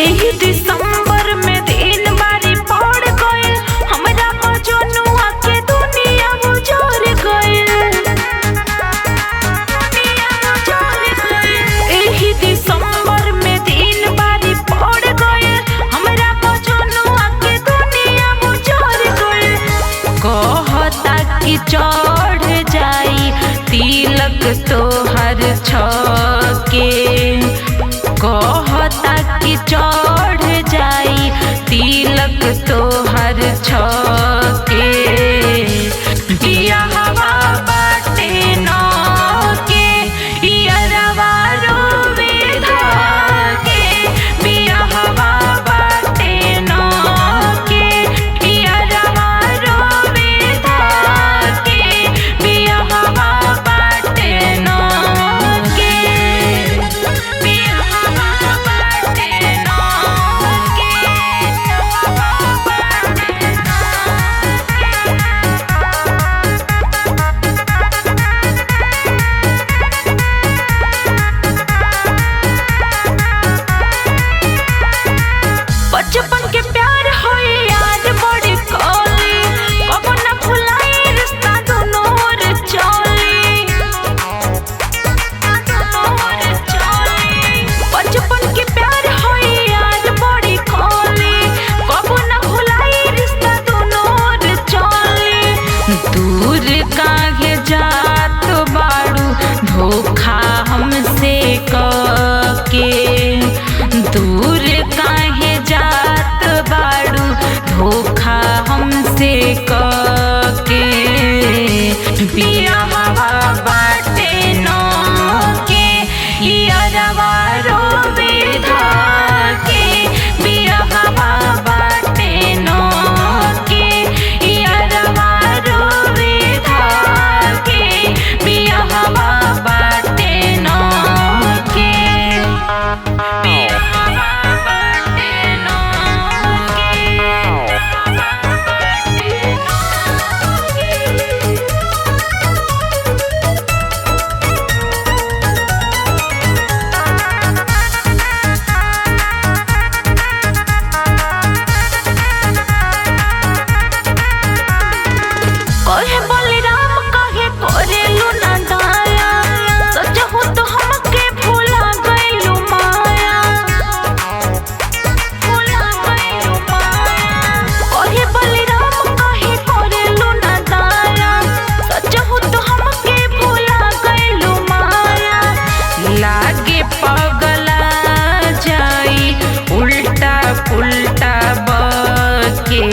एही दिसंबर में दिन बारी पड़ गइल, हमरा मजनुआ के दुनिया उजड़ गइल। एही दिसंबर में दिन बारी पड़ गइल, हमरा मजनुआ के दुनिया उजड़ गइल। कहता कि चढ़ जाई तिलक तोहर छके, कहता कि चढ़ जाई तिलक तोहर छके। बियाहवा बाटे न के इयरवा रोवे धाके, बियाहवा बाटे न के इयरवा रोवे धाके, बियाहवा बाटे न के बचपन के प्यार होई याद बड़ी कोली, कबो न भुलाई रिश्ता दोनों ओर चली। बचपन के प्यार होई याद बड़ी कोली, कबो न भुलाई रिश्ता दोनों ओर चली। दूर काहे जात बाड़ू धोखा हमसे कके, दूर काहे जात बाड़ू धोखा हमसे कके। बियाहवा बाटे न के इयरवा रोवे धाके, बियाहवा बाटे न के इयरवा रोवे धाके, बियाहवा बाटे न के। कहे बलिराम कहे करेलू ना दाया, सचहु तो हमके भूला गइलू माया, भूला गइलू माया। कहे बलिराम कहे करेलू ना दाया, सचहु तो हमके भूला गइलू माया। लागे पगला जाई उल्टा पुल्टा बके,